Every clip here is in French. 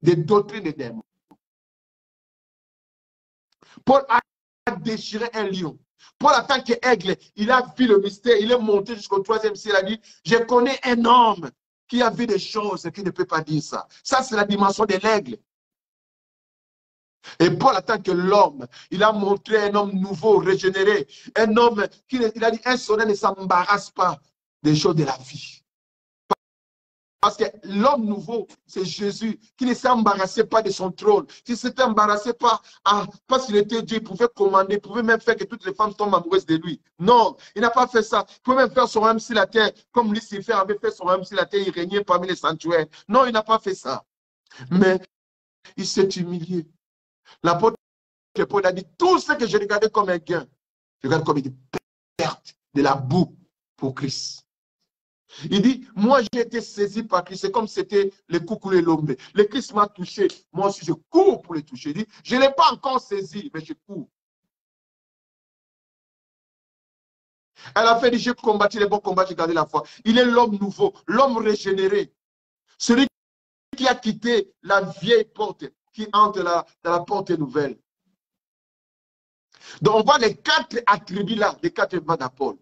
des doctrines des démons. Paul a déchiré un lion. Paul, en tant qu'aigle, il a vu le mystère, il est monté jusqu'au 3e ciel, il a dit, je connais un homme qui a vu des choses qui ne peut pas dire ça. Ça, c'est la dimension de l'aigle. Et Paul, en tant que l'homme, il a montré un homme nouveau, régénéré, un homme qui, il a dit, un soleil ne s'embarrasse pas des choses de la vie. Parce que l'homme nouveau, c'est Jésus, qui ne s'est embarrassé pas de son trône, qui ne s'est embarrassé pas, parce qu'il était Dieu, il pouvait commander, il pouvait même faire que toutes les femmes tombent amoureuses de lui. Non, il n'a pas fait ça. Il pouvait même faire son royaume sur la terre, comme Lucifer avait fait son royaume sur la terre, il régnait parmi les sanctuaires. Non, il n'a pas fait ça. Mais il s'est humilié. L'apôtre Paul a dit, tout ce que je regardais comme un gain, je regarde comme une perte de la boue pour Christ. Il dit, moi j'ai été saisi par Christ, c'est comme si c'était le coucou et l'ombre. Le Christ m'a touché, moi aussi je cours pour le toucher. Il dit, je ne l'ai pas encore saisi, mais je cours. Elle a fait, dit, j'ai combattu les bons combats, j'ai gardé la foi. Il est l'homme nouveau, l'homme régénéré. Celui qui a quitté la vieille porte, qui entre dans la porte nouvelle. Donc on voit les 4 attributs là, les 4 événements d'Apôtre.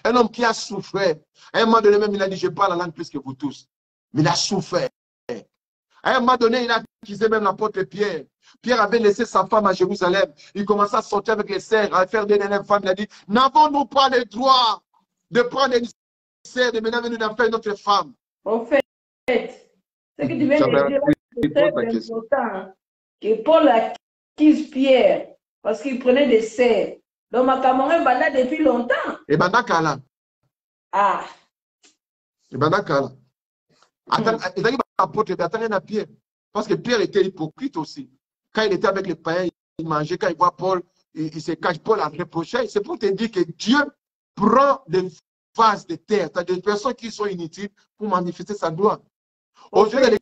Un homme qui a souffert. À un moment donné, même, il a dit, je parle la langue plus que vous tous. Mais il a souffert. À un moment donné, il a accusé même l'apôtre Pierre. Pierre avait laissé sa femme à Jérusalem. Il commençait à sortir avec les sœurs, à faire des femmes. Il a dit, n'avons-nous pas le droit de prendre une sœur, de maintenant venir d'en faire une autre femme? En fait, ce que tu viens de dire, c'est très important. Que Paul accuse Pierre parce qu'il prenait des sœurs. Donc, ma camarade est là depuis longtemps. Et bien, d'accord. Ah. Et bien, d'accord. Attendez, Pierre. Parce que Pierre était hypocrite aussi. Quand il était avec les païens, il mangeait. Quand il voit Paul, il se cache. Paul a reproché. C'est pour te dire que Dieu prend des vases de terre, des personnes qui sont inutiles pour manifester sa gloire. Aujourd'hui, dans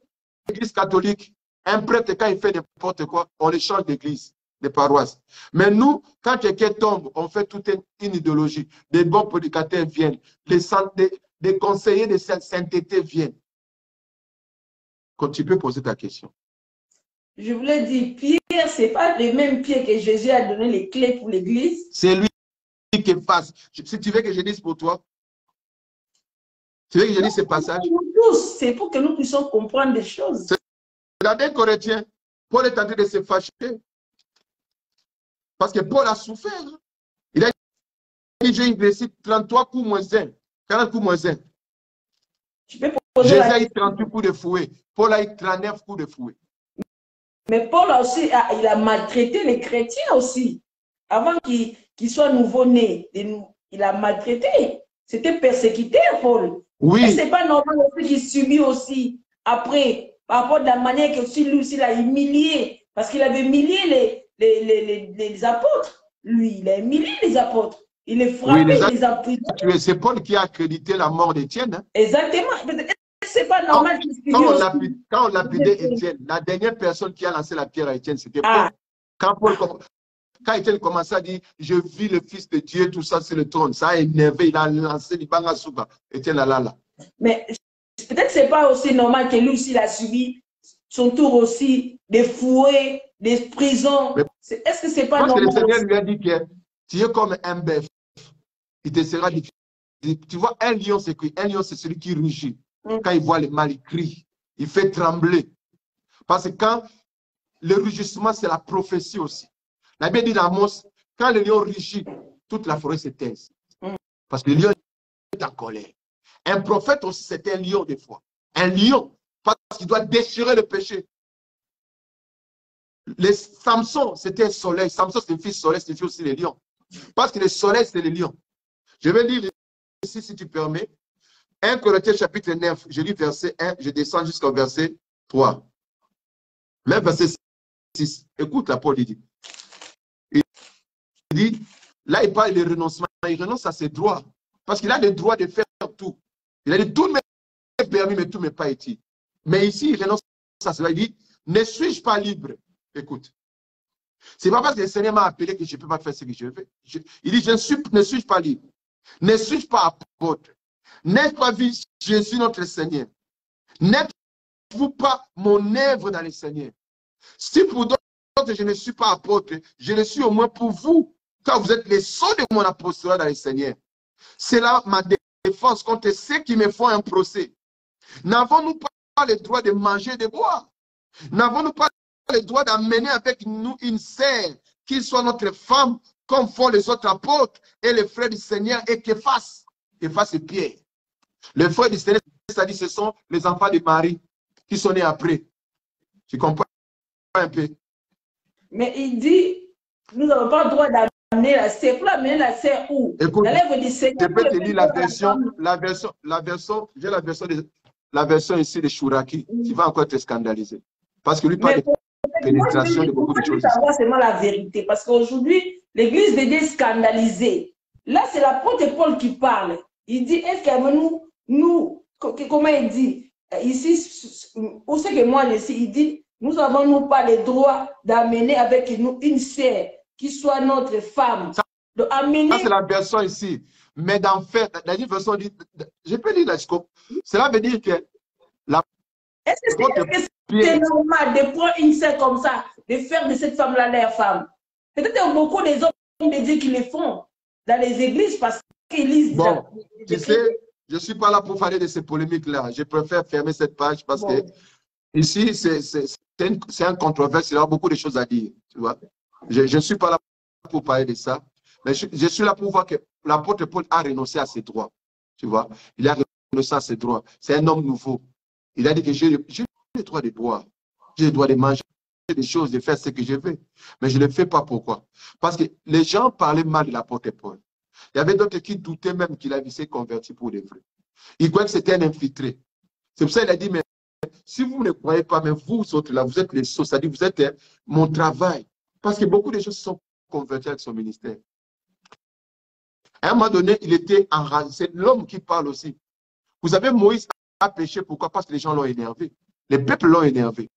l'église catholique, un prêtre, quand il fait n'importe quoi, on le change d'église, de paroisse. Mais nous, quand quelqu'un tombe, on fait toute une idéologie. Des bons prédicateurs viennent, des conseillers de sainteté viennent. Quand tu peux poser ta question. Je voulais dire, Pierre, ce n'est pas le même Pierre que Jésus a donné les clés pour l'église. C'est lui qui fasse. Si tu veux que je dise pour toi, tu veux que je dise ce passage? Nous tous, c'est pour que nous puissions comprendre des choses. Dans 1 Corinthiens, Paul est en train de se fâcher. Parce que Paul a souffert. Il a dit, j'ai une récite 33 coups moins 1, 40 coups moins 1. Jésus a eu 38 coups de fouet. Paul a eu 39 coups de fouet. Mais Paul aussi, il a maltraité les chrétiens aussi. Avant qu'ils soient nouveau-nés, il a maltraité. C'était persécuteur, Paul. Oui. Et ce n'est pas normal aussi qu'il subit aussi après, par rapport à la manière que lui aussi il a humilié. Parce qu'il avait humilié les apôtres. Lui, il a humilié les apôtres. Il les frappé, oui, les a emprisonnés. C'est Paul qui a accrédité la mort d'Étienne. Hein? Exactement. C'est pas normal qu'il quand on lapidait Étienne, la dernière personne qui a lancé la pierre à Étienne, c'était Paul. Quand Étienne commençait à dire, je vis le Fils de Dieu, tout ça sur le trône, ça a énervé, il a lancé l'Ibanga Souba. Étienne là. Mais peut-être que ce n'est pas aussi normal que lui aussi il a subi son tour aussi des fouets, des prisons. Est-ce que ce n'est pas normal? Parce que le Seigneur lui a dit que tu es comme un bœuf, il te sera difficile. Tu vois, un lion, c'est quoi? Un lion, c'est celui qui rugit. Quand il voit le mal, il crie, il fait trembler. Parce que quand le rugissement, c'est la prophétie aussi. La Bible dit dans Amos, quand le lion rugit, toute la forêt se taise. Parce que le lion est en colère. Un prophète aussi, c'est un lion des fois. Un lion, parce qu'il doit déchirer le péché. Samson, c'était un soleil. Samson, c'est le fils soleil, c'est aussi le lion. Parce que le soleil, c'est le lion. Je vais lire ici, si tu permets. 1 Corinthiens chapitre 9, je lis verset 1, je descends jusqu'au verset 3. Même verset 6. Écoute la Paul, il dit, là il parle de renoncement, il renonce à ses droits. Parce qu'il a le droit de faire tout. Il a dit, tout m'est permis, mais tout ne m'est pas utile. Mais ici, il renonce à cela. Il dit, ne suis-je pas libre? Écoute. Ce n'est pas parce que le Seigneur m'a appelé que je ne peux pas faire ce que je veux. Il dit, ne suis-je pas libre? Ne suis-je pas apôtre? N'ai-je pas vu Jésus notre Seigneur? N'ai-je vous pas mon œuvre dans le Seigneur? Si pour d'autres, je ne suis pas apôtre, je le suis au moins pour vous, car vous êtes les sceaux de mon apostolat dans le Seigneur. C'est là ma défense contre ceux qui me font un procès. N'avons-nous pas le droit de manger et de boire? N'avons-nous pas le droit d'amener avec nous une sœur qui soit notre femme, comme font les autres apôtres et les frères du Seigneur, et Képhas et Pierre? Les frères du Seigneur, c'est-à-dire ce sont les enfants de Marie qui sont nés après. Tu comprends un peu? Mais il dit, nous n'avons pas le droit d'amener la sœur. Pour amener la sœur où? Écoute, dans l'œuvre du Seigneur. je peux te dire j'ai la version ici de Chouraki. Tu vas encore te scandaliser. Parce que lui parle de pénétration de beaucoup de choses. Savoir seulement la vérité. Parce qu'aujourd'hui, l'Église de Dieu est scandalisée. Là, c'est l'apôtre Paul qui parle. Il dit, est-ce que nous, comment il dit? Ici, où c'est que moi, il dit, nous n'avons pas le droit d'amener avec nous une sœur qui soit notre femme. Ça, c'est la version ici. Mais dans fait, dans une version, je peux lire la scope. Cela veut dire que est-ce que c'est normal de prendre une sœur comme ça, de faire de cette femme-là leur femme? Peut-être beaucoup des hommes de Dieu qui le font dans les églises parce qu'ils lisent. Bon, tu sais, je ne suis pas là pour parler de ces polémiques-là. Je préfère fermer cette page parce que ici, c'est un controverse. Il y a beaucoup de choses à dire. Tu vois? Je ne suis pas là pour parler de ça. Mais je suis là pour voir que l'apôtre Paul a renoncé à ses droits. Tu vois? Il a renoncé à ses droits. C'est un homme nouveau. Il a dit que j'ai le droit de boire. J'ai le droit de manger des choses, de faire ce que je veux. Mais je ne le fais pas. Pourquoi? Parce que les gens parlaient mal de l'apôtre Paul. Il y avait d'autres qui doutaient même qu'il avait été converti pour les vrais. Ils croyaient que c'était un infiltré. C'est pour ça qu'il a dit, mais si vous ne croyez pas, mais vous autres là, vous êtes les sources, c'est-à-dire vous êtes mon travail. Parce que beaucoup de choses sont converties avec son ministère. À un moment donné, il était enragé. C'est l'homme qui parle aussi. Vous savez, Moïse a péché. Pourquoi? Parce que les gens l'ont énervé. Les peuples l'ont énervé.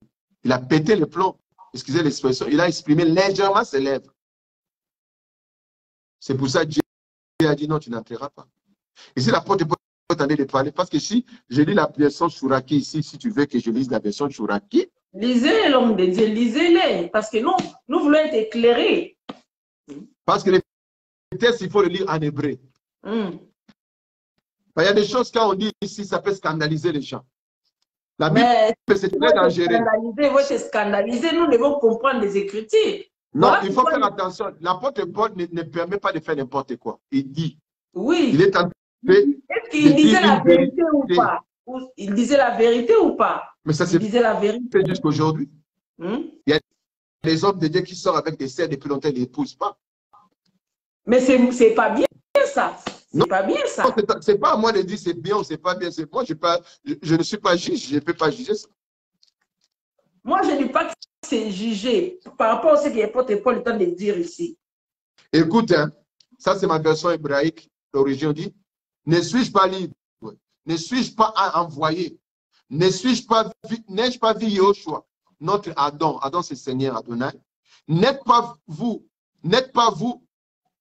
Il a pété le plomb. Excusez l'expression. Il a exprimé légèrement ses lèvres. C'est pour ça que Dieu a dit non, tu n'entreras pas. Ici, l'apôtre Paul est en train de parler. Parce que si je lis la version Chouraki ici, si tu veux que je lise la version Chouraki. Lisez l'homme de Dieu, lisez-les. Parce que nous voulons être éclairés. Parce que les textes, il faut le lire en hébreu. Il y a des choses, quand on dit ici, ça peut scandaliser les gens. La Bible, c'est très dangereux. Scandaliser, nous devons comprendre les Écritures. Non, voilà, il faut faire attention. L'apôtre Paul ne permet pas de faire n'importe quoi. Il dit. Oui. Il est en train est-ce qu'il disait la vérité ou pas? Il disait la vérité ou pas? Mais ça, c'est fait jusqu'aujourd'hui. Il y a des hommes de Dieu qui sortent avec des sœurs depuis longtemps, ils ne l'épousent pas. Mais c'est pas bien ça. C'est pas bien ça. C'est pas à moi de dire c'est bien ou c'est pas bien. Moi, je ne suis pas juge, je ne peux pas juger ça. Moi, je ne dis pas que c'est jugé par rapport à ce qu'il Paul est en train de dire ici. Écoute, hein, ça c'est ma version hébraïque. L'origine dit, ne suis-je pas libre? Ne suis-je pas envoyé? N'ai-je pas vu Yahushua, notre Adam? Adam, c'est Seigneur Adonai. N'êtes pas vous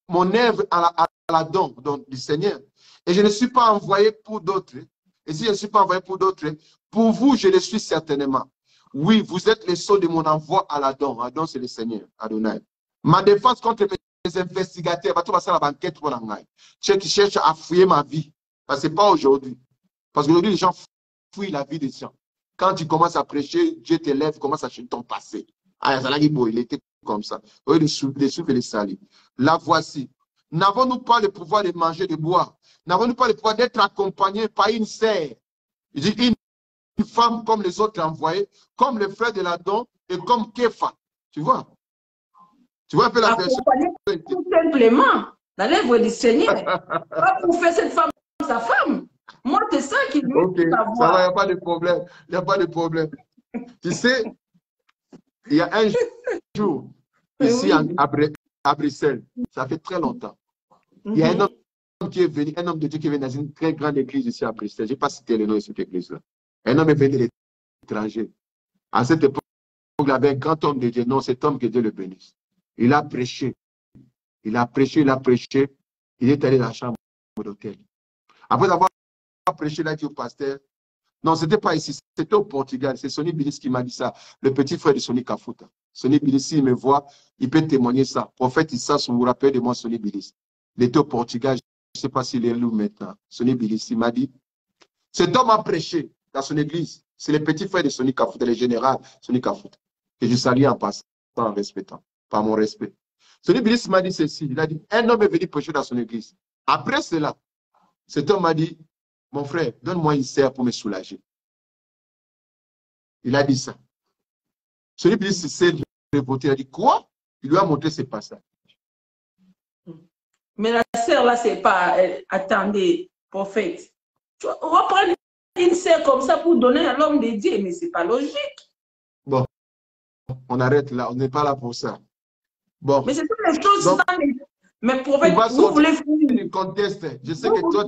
mon œuvre à l'Adam du Seigneur? Et je ne suis pas envoyé pour d'autres. Et si je ne suis pas envoyé pour d'autres, pour vous, je le suis certainement. Oui, vous êtes les sceaux de mon envoi à l'Adam. Adam, c'est le Seigneur Adonai. Ma défense contre les investigateurs, va tout passer à la banquette pour l'engager. Ceux qui cherchent à fouiller ma vie. Parce que ce n'est pas aujourd'hui. Parce qu'aujourd'hui, les gens fouillent la vie des gens. Quand tu commences à prêcher, Dieu t'élève, commence à chercher ton passé. Ah, il était comme ça. Au lieu de souffler et de salir. La voici. N'avons-nous pas le pouvoir de manger, de boire? N'avons-nous pas le pouvoir d'être accompagnés par une sœur? Il dit une femme comme les autres envoyés, comme le frère de l'Adam et comme Képha. Tu vois? Tu vois un peu la version? Tout simplement, dans l'œuvre du Seigneur. Pas pour faire cette femme sa femme. Moi, c'est ça qui veut savoir. Ça va, il n'y a pas de problème. Il n'y a pas de problème. Tu sais, il y a un jour, ici à Bruxelles, ça fait très longtemps, il y a un homme qui est venu, un homme de Dieu qui est venu dans une très grande église ici à Bruxelles. Je n'ai pas cité le nom de cette église-là. Un homme est venu de l'étranger. À cette époque, il y avait un grand homme de Dieu. Non, cet homme que Dieu le bénisse. Il a prêché. Il a prêché, il a prêché. Il est allé dans la chambre d'hôtel. Après avoir prêché, il a dit au pasteur, Non, ce n'était pas ici, c'était au Portugal. C'est Sonny Bilis qui m'a dit ça, le petit frère de Sonny Kafuta. Sonny Bilis, s'il me voit, il peut témoigner ça. Prophète Issa, vous vous rappelez de moi, Sonny Bilis. Il était au Portugal, je ne sais pas s'il est là maintenant. Sonny Bilis, il m'a dit, cet homme a prêché dans son église. C'est le petit frère de Sonny Kafuta, le général Sonny Kafuta, que je salue en passant, en respectant, par mon respect. Sonny Bilis m'a dit ceci, il a dit, un homme est venu prêcher dans son église. Après cela, cet homme m'a dit, mon frère, donne-moi une serre pour me soulager. Il a dit ça. Celui qui s'est révolté, il a dit quoi? Il lui a montré ses passages. Mais la serre là, c'est pas, attendez, prophète. On va prendre une serre comme ça pour donner à l'homme de Dieu, mais c'est pas logique. Bon, on arrête là, on n'est pas là pour ça. Bon. Mais c'est toutes les choses. Donc, mais prophète, vous voulez finir du contexte. Je sais que toi,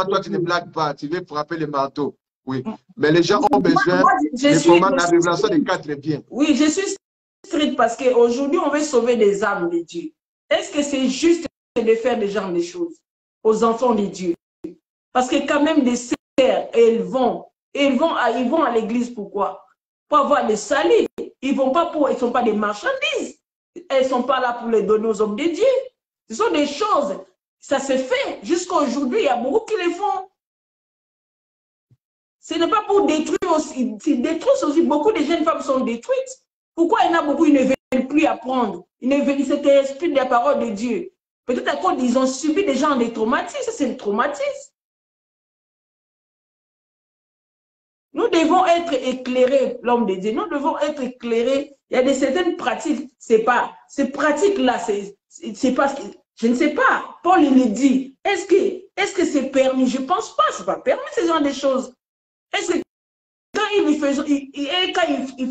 toi, tu ne blagues pas. Tu veux frapper le marteau. Oui. Mais les gens ont besoin de la révélation des 4 biens. Oui, je suis stricte parce qu'aujourd'hui, on veut sauver des âmes de Dieu. Est-ce que c'est juste de faire des genres de choses aux enfants de Dieu? Parce que quand même, des sœurs, elles vont à l'église. Pourquoi? Pour avoir le salut. Ils ne sont pas des marchandises. Elles ne sont pas là pour les donner aux hommes de Dieu. Ce sont des choses, ça se fait. Jusqu'à aujourd'hui, il y a beaucoup qui les font. Ce n'est pas pour détruire aussi. Détruire aussi. Beaucoup de jeunes femmes sont détruites. Pourquoi il y en a beaucoup qui ne veulent plus apprendre? Ils ne veulent cet esprit de la parole de Dieu. Peut-être à cause ils ont subi des gens des traumatismes. C'est le traumatisme. Nous devons être éclairés, l'homme de Dieu. Nous devons être éclairés. Il y a certaines pratiques, ces pratiques-là, c'est pas, je ne sais pas. Paul, il le dit. Est-ce que c'est permis? Je ne pense pas. Ce n'est pas permis, ce genre de choses. Est-ce que quand ils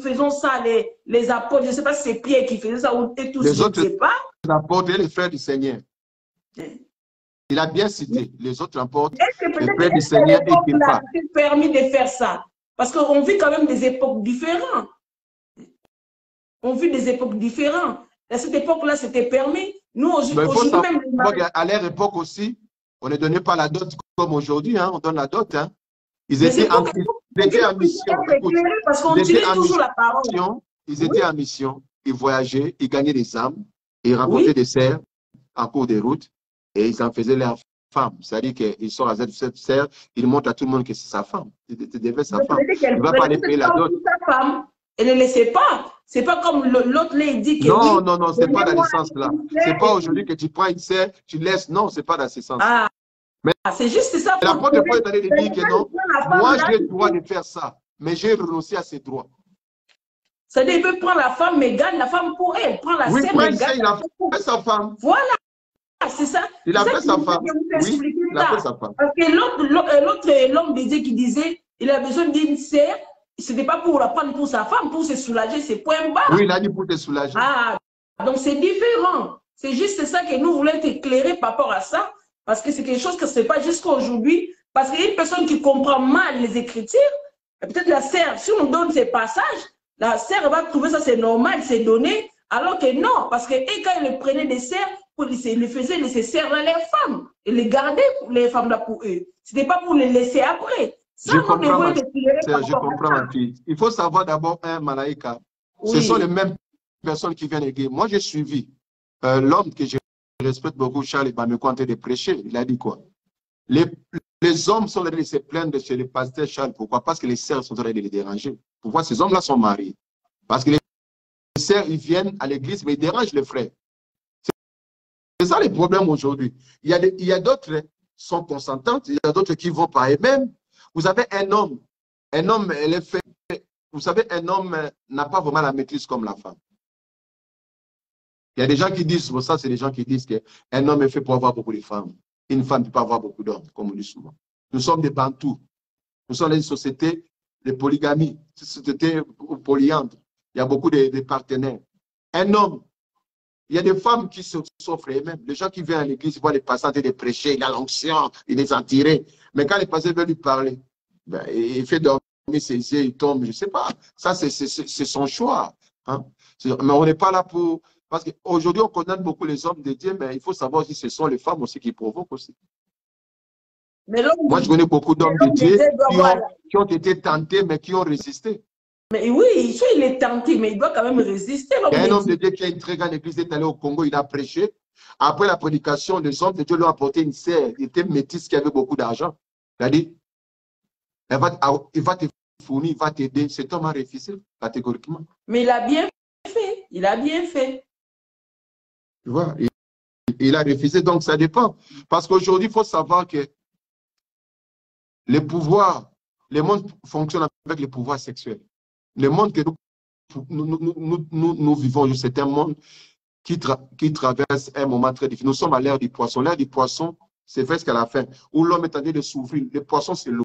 faisaient ça, les apôtres, je ne sais pas si c'est Pierre qui faisait ça ou tous, les autres, je ne sais pas. Les apôtres et les frères du Seigneur. Il a bien cité les autres apôtres, les frères du Seigneur et Képa. C'est permis de faire ça. Parce qu'on vit quand même des époques différentes. On vit des époques différentes. À cette époque-là, c'était permis. Nous, aujourd'hui, même... À leur époque aussi, on ne donnait pas la dot comme aujourd'hui. Hein, on donne la dot. Hein. Ils étaient en mission. Parce qu'on utilise toujours la parole. Ils étaient en mission. Ils voyageaient, ils gagnaient des âmes. Ils rencontraient des serfs en cours de route. Et ils en faisaient leur femme. C'est-à-dire qu'ils sont à cette serre, ils montrent à tout le monde que c'est sa femme. C'était sa femme. Il ne va pas aller payer la dot. Elle ne le sait pas. C'est pas comme l'autre là, il dit que. Non, oui, non, c'est pas dans ce sens-là. C'est pas aujourd'hui que tu prends une serre, tu laisses. Non, c'est pas dans ce sens-là. Mais c'est juste ça. La première fois, il allait dire que non. Moi, j'ai le droit de faire ça. Mais j'ai renoncé à ces droits. C'est-à-dire, il peut prendre la femme, mais gagne la femme pour elle. Prend la serre, mais gagne. Il a fait sa femme. Voilà. C'est ça. Il a fait sa femme. Oui, il a fait sa femme. Parce que l'homme de Dieu qui disait, il a besoin d'une serre, ce n'était pas pour la prendre pour sa femme, pour se soulager, c'est point bas. Oui, il a dit pour te soulager. Donc c'est différent. C'est juste ça que nous voulons être éclairés par rapport à ça, parce que c'est quelque chose que ce n'est pas jusqu'à aujourd'hui. Parce qu'il y a une personne qui comprend mal les Écritures, peut-être la serre, si on nous donne ces passages, la serre va trouver ça, c'est normal, c'est donné, alors que non, parce que quand il prenait des serres, ils faisaient nécessaire à leurs femmes. Et les gardaient, les femmes là pour eux. Ce n'était pas pour les laisser après. Ça, je comprends, ma fille. Il faut savoir d'abord, Malaïka, ce sont les mêmes personnes qui viennent égayer. Moi, j'ai suivi l'homme que je respecte beaucoup, Charles Ibameko, en train de prêcher. Il a dit quoi? Les hommes sont allés se plaindre chez le pasteur Charles. Pourquoi? Parce que les sœurs sont allées les déranger. Pourquoi? Ces hommes-là sont mariés. Parce que les sœurs, ils viennent à l'église, mais ils dérangent les frères. C'est ça le problème aujourd'hui. Il y a d'autres qui sont consentantes, il y a d'autres qui vont par eux-mêmes. Vous avez un homme, elle est fait. Vous savez, un homme n'a pas vraiment la maîtrise comme la femme. Il y a des gens qui disent, ça c'est des gens qui disent qu'un homme est fait pour avoir beaucoup de femmes. Une femme ne peut pas avoir beaucoup d'hommes, comme on dit souvent. Nous sommes des bantous. Nous sommes une société de polygamie, une société polyandre. Il y a beaucoup de partenaires. Un homme, il y a des femmes qui s'offrent elles-mêmes. Les gens qui viennent à l'église, ils voient les passants les prêcher, il a l'onction, il les en tirer. Mais quand les passants veulent lui parler, ben, il fait dormir ses yeux, il tombe, je ne sais pas. Ça, c'est son choix. Hein? Mais on n'est pas là pour... Parce qu'aujourd'hui, on condamne beaucoup les hommes de Dieu, mais il faut savoir si ce sont les femmes aussi qui provoquent aussi. Moi, je connais beaucoup d'hommes de Dieu qui ont été tentés, mais qui ont résisté. Mais oui, soit il est tenté, mais il doit quand même résister. Il y a un homme de Dieu qui a une très grande église, il est allé au Congo, il a prêché. Après la prédication, les hommes de Dieu lui ont apporté une sœur, il était métisse, qui avait beaucoup d'argent. Il a dit, il va te fournir, il va t'aider. Cet homme a refusé, catégoriquement. Mais il a bien fait, il a bien fait. Tu vois, il a refusé, donc ça dépend. Parce qu'aujourd'hui, il faut savoir que les pouvoirs, le monde fonctionne avec les pouvoirs sexuels. Le monde que nous vivons, c'est un monde qui traverse un moment très difficile. Nous sommes à l'ère du poisson. L'ère du poisson, c'est presque à la fin, où l'homme est en train de souffrir. Le poisson, c'est l'eau.